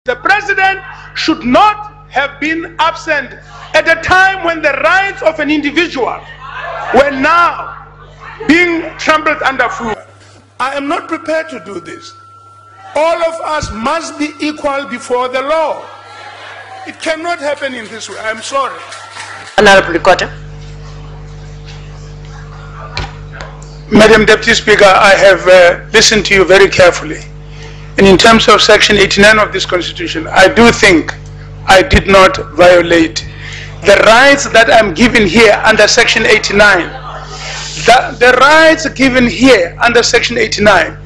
The president should not have been absent at a time when the rights of an individual were now being trampled underfoot. I am not prepared to do this. All of us must be equal before the law. It cannot happen in this way. I'm sorry. Honorable Lekota. Madam Deputy Speaker, I have listened to you very carefully. And in terms of Section 89 of this Constitution, I do think I did not violate the rights that I'm given here under Section 89. The rights given here under Section 89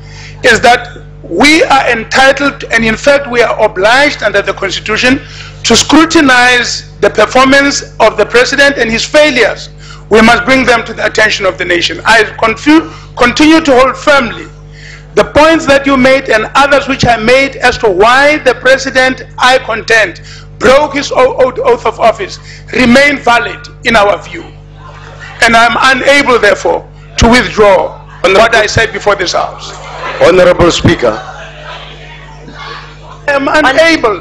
is that we are entitled, and in fact we are obliged under the Constitution, to scrutinize the performance of the President and his failures. We must bring them to the attention of the nation. I continue to hold firmly the points that you made and others which I made as to why the President, I contend, broke his oath of office remain valid in our view. And I'm unable, therefore, to withdraw what I said before this House. Honorable Speaker. I am unable.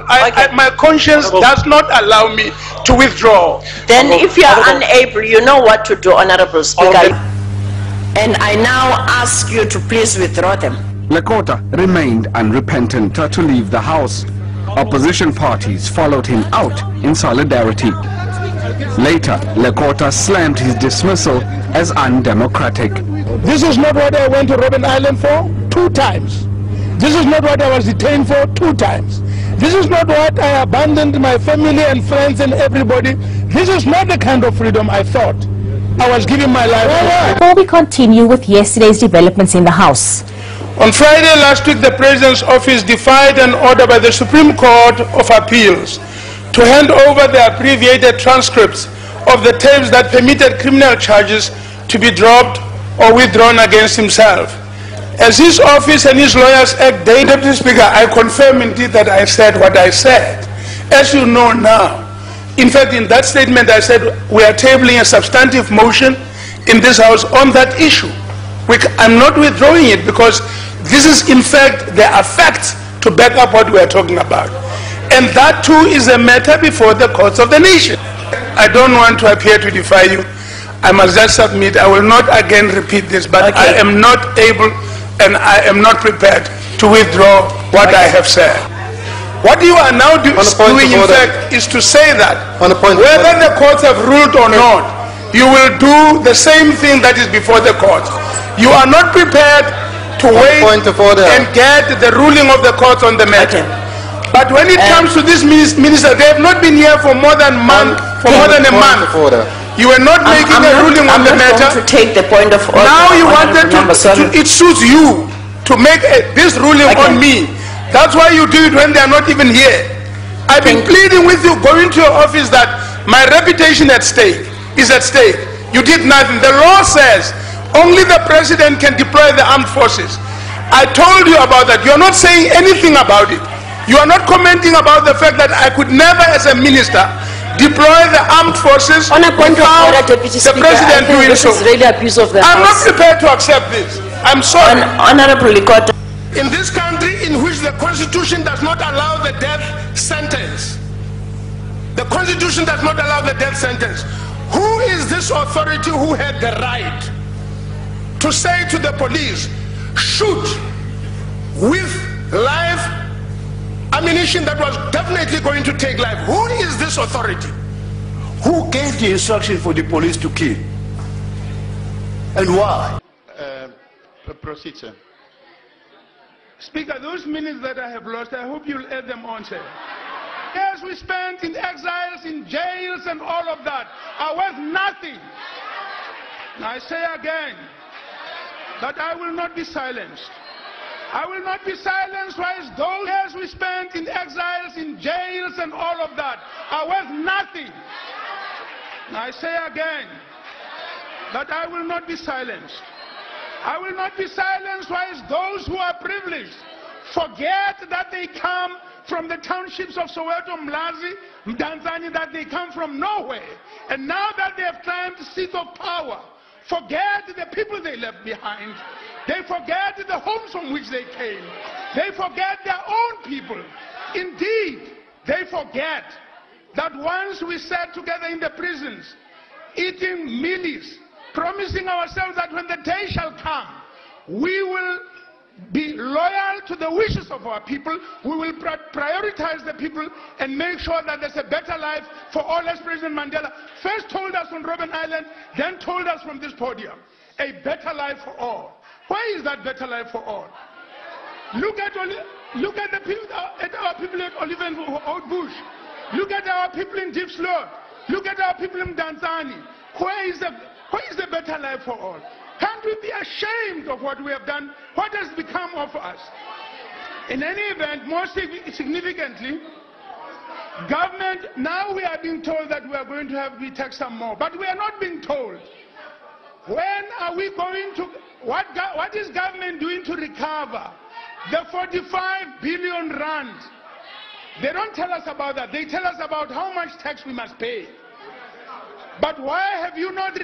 My conscience does not allow me to withdraw. Then if you are unable, you know what to do, Honorable Speaker. And I now ask you to please withdraw them. Lekota remained unrepentant to leave the House. Opposition parties followed him out in solidarity. Later, Lekota slammed his dismissal as undemocratic. This is not what I went to Robben Island for 2 times. This is not what I was detained for 2 times. This is not what I abandoned my family and friends and everybody. This is not the kind of freedom I thought I was giving my life. Before we continue with yesterday's developments in the House. On Friday last week, the President's office defied an order by the Supreme Court of Appeals to hand over the abbreviated transcripts of the tapes that permitted criminal charges to be dropped or withdrawn against himself. As his office and his lawyers act daily, Deputy Speaker, I confirm indeed that I said what I said. As you know now, in fact, in that statement I said we are tabling a substantive motion in this House on that issue. I'm not withdrawing it because this is in fact, there are facts to back up what we are talking about. And that too is a matter before the courts of the nation. I don't want to appear to defy you. I must just submit, I will not again repeat this, but I am not able and I am not prepared to withdraw what I have said. What you are now doing in fact is to say that whether the courts have ruled or not, you will do the same thing that is before the courts. You are not prepared to wait and get the ruling of the courts on the matter. But when it comes to this minister, they have not been here for more than a month. You are not making a ruling on the matter. To take the point of order. Now you wanted it suits you to make this ruling on me. That's why you do it when they are not even here. I've been pleading with you, going to your office, that my reputation is at stake. You did nothing. The law says only the President can deploy the armed forces. I told you about that. You are not saying anything about it. You are not commenting about the fact that I could never, as a minister, deploy the armed forces on a point of order, Deputy the Speaker, President doing this so. Is really abuse of the I'm House. not prepared to accept this. I'm sorry. Honorable Lekota. In this country in which the Constitution does not allow the death sentence, the Constitution does not allow the death sentence, who is this authority who had the right to say to the police, shoot with live ammunition that was definitely going to take life? Who is this authority? Who gave the instruction for the police to kill? And why? Proceed, sir. Speaker, those minutes that I have lost, I hope you'll add them on, sir. Years we spent in exiles, in jails and all of that are worth nothing. Now I say again that I will not be silenced. I will not be silenced whilst those years we spent in exiles, in jails and all of that are worth nothing. Now I say again that I will not be silenced. I will not be silenced whilst those who are privileged forget that they come from the townships of Soweto, Mlazi, Mdantsane, that they come from nowhere. And now that they have climbed the seat of power, forget the people they left behind. They forget the homes from which they came. They forget their own people. Indeed, they forget that once we sat together in the prisons, eating mealies, promising ourselves that when the day shall come, we will be loyal to the wishes of our people, we will prioritize the people and make sure that there's a better life for all, as President Mandela first told us on Robben Island, then told us from this podium. A better life for all. Why is that better life for all? Look at the people, at our people at Olivenbush. Look at our people in Deep Slough. Look at our people in Danzani. Where is the better life for all? Can't we be ashamed of what we have done? What has become of us? In any event, more significantly, government, now we are being told that we are going to have to tax some more, but we are not being told. When are we going to, what is government doing to recover the 45 billion rand? They don't tell us about that. They tell us about how much tax we must pay. But why have you not,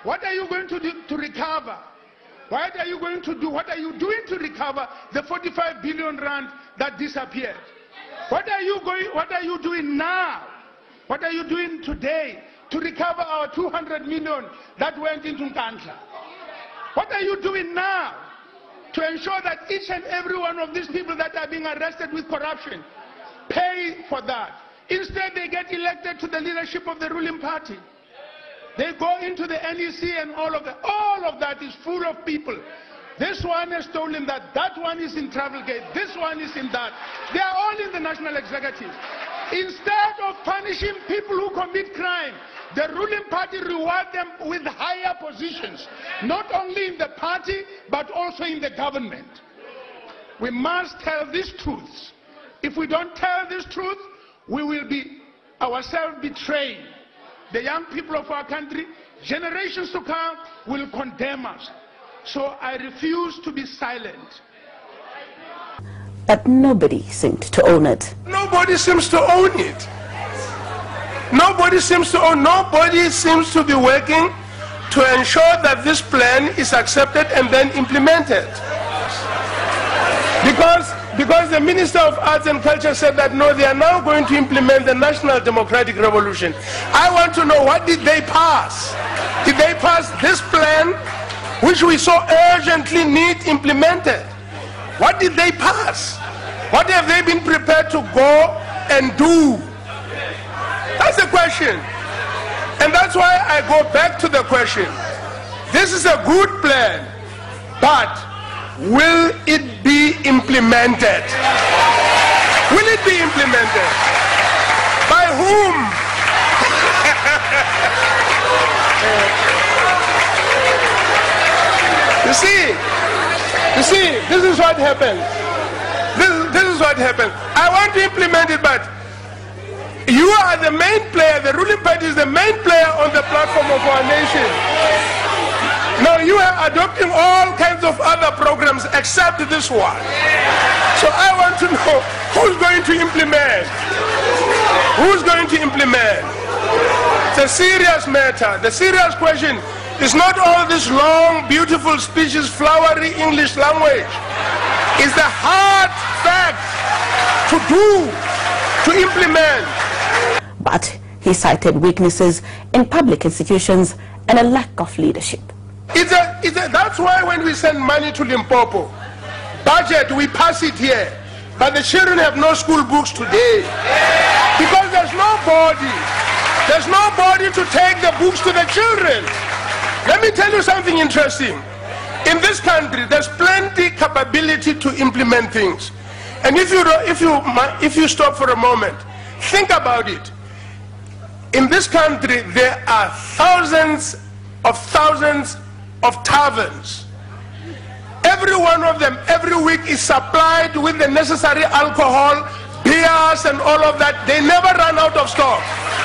what are you going to do to recover? What are you going to do? What are you doing to recover the 45 billion rand that disappeared? What are you doing now? What are you doing today to recover our 200 million that went into Nkandla? What are you doing now to ensure that each and every one of these people that are being arrested with corruption pay for that? Instead, they get elected to the leadership of the ruling party. They go into the NEC and all of that. All of that is full of people. This one has stolen that. That one is in Travelgate. This one is in that. They are all in the national executive. Instead of punishing people who commit crime, the ruling party reward them with higher positions, not only in the party, but also in the government. We must tell these truths. If we don't tell this truth, we will be ourselves betrayed. The young people of our country, generations to come, will condemn us. So I refuse to be silent. But nobody seemed to own it. Nobody seems to own it. Nobody seems to own. Nobody seems to be working to ensure that this plan is accepted and then implemented. Because the Minister of Arts and Culture said that no, they are now going to implement the National Democratic Revolution. I want to know, what did they pass? Did they pass this plan, which we so urgently need implemented? What did they pass? What have they been prepared to go and do? That's the question. And that's why I go back to the question. This is a good plan, but will it be implemented? Will it be implemented? By whom? You see, this is what happened. This is what happened. I want to implement it, but you are the main player. The ruling party is the main player on the platform of our nation. Now you are adopting all kinds of other programs except this one. So I want to know who's going to implement. Who's going to implement? It's a serious matter. The serious question is not all this long, beautiful speeches, flowery English language. It's the hard fact to do, to implement. But he cited weaknesses in public institutions and a lack of leadership. That's why when we send money to Limpopo, budget, we pass it here. But the children have no school books today. Because there's nobody to take the books to the children. Let me tell you something interesting. In this country, there's plenty capability to implement things. And if you stop for a moment, think about it. In this country, there are thousands of taverns. Every one of them every week is supplied with the necessary alcohol, beers and all of that. They never run out of stock.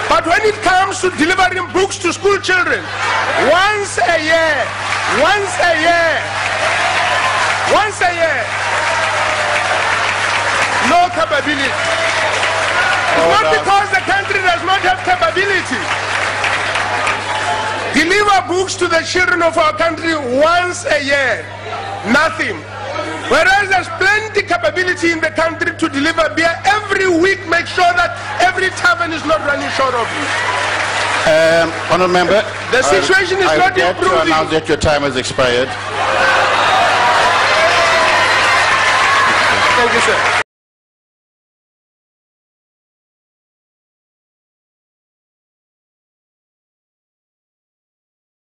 But when it comes to delivering books to school children, once a year, no capability. It's not because the country does not have capability. Deliver books to the children of our country once a year. Nothing. Whereas there's plenty capability in the country to deliver beer, every week make sure that every tavern is not running short of it. Honourable Member, the situation is not improving. I regret to announce that your time has expired. Thank you, sir.